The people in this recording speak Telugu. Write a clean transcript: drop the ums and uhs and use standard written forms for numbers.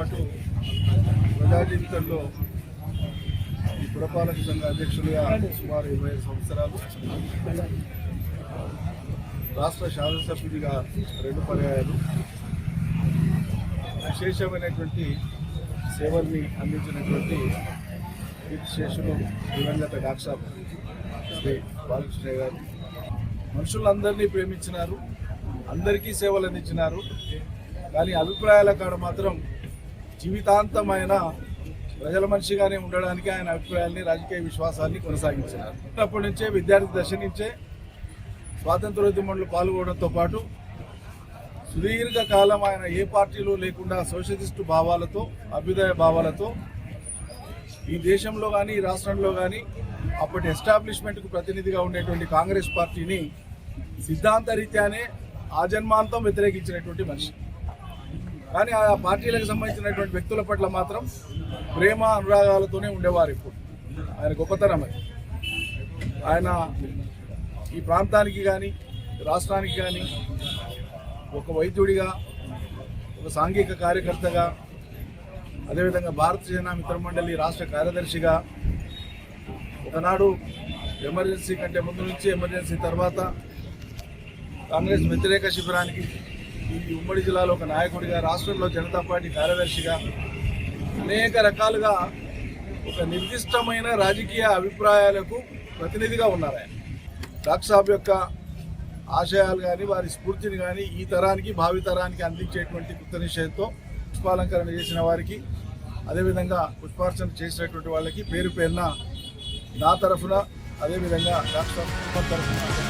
పాటు ప్రజా జీవితంలో ఈ పురపాలక సంఘ అధ్యక్షులుగా సుమారు 25 సంవత్సరాలు, రాష్ట్ర శాసనసభ్యుడిగా 2 పర్యాయాలు విశేషమైనటువంటి సేవల్ని అందించినటువంటి కీర్తిశేషులు దివంగత డాక్టర్ శ్రీ బాలకృష్ణ గారు మనుషులందరినీ ప్రేమించినారు, అందరికీ సేవలు అందించినారు. కానీ అభిప్రాయాల కాడ మాత్రం జీవితాంతమైన ప్రజల మనిషిగానే ఉండడానికి ఆయన అభిప్రాయాల్ని, రాజకీయ విశ్వాసాన్ని కొనసాగించినారు. అప్పటి నుంచే విద్యార్థి దశ నుంచే స్వాతంత్రోద్యమంలో పాల్గొనడంతో పాటు సుదీర్ఘకాలం ఆయన ఏ పార్టీలో లేకుండా సోషలిస్టు భావాలతో, అభ్యుదయ భావాలతో ఈ దేశంలో కానీ ఈ రాష్ట్రంలో కానీ అప్పటి ఎస్టాబ్లిష్మెంట్కు ప్రతినిధిగా ఉండేటువంటి కాంగ్రెస్ పార్టీని సిద్ధాంతరీత్యానే ఆజన్మాంతం వ్యతిరేకించినటువంటి మనిషి. కానీ ఆ పార్టీలకు సంబంధించినటువంటి వ్యక్తుల పట్ల మాత్రం ప్రేమ అనురాగాలతోనే ఉండేవారు. ఇప్పుడు ఆయన గొప్పతనం అది. ఆయన ఈ ప్రాంతానికి కానీ రాష్ట్రానికి కానీ ఒక వైద్యుడిగా, ఒక సాంఘిక కార్యకర్తగా, అదేవిధంగా భారతీయ జన మిత్ర మండలి రాష్ట్ర కార్యదర్శిగా, ఒకనాడు ఎమర్జెన్సీ కంటే ముందు నుంచి, ఎమర్జెన్సీ తర్వాత కాంగ్రెస్ వ్యతిరేక శిబిరానికి ఈ ఉమ్మడి జిల్లాలో ఒక నాయకుడిగా, రాష్ట్రంలో జనతా పార్టీ కార్యదర్శిగా అనేక రకాలుగా ఒక నిర్దిష్టమైన రాజకీయ అభిప్రాయాలకు ప్రతినిధిగా ఉన్నారు. ఆయన డాక్టర్ సాబ్ యొక్క ఆశయాలు కానీ, వారి స్ఫూర్తిని కానీ ఈ తరానికి, భావితరానికి అందించేటువంటి కృత నిశ్చయంతో పుష్పాలంకరణ చేసిన వారికి, అదేవిధంగా పుష్పార్చన చేసినటువంటి వాళ్ళకి పేరు పేరున నా తరఫున, అదేవిధంగా డాక్టర్ సాబ్ తరఫున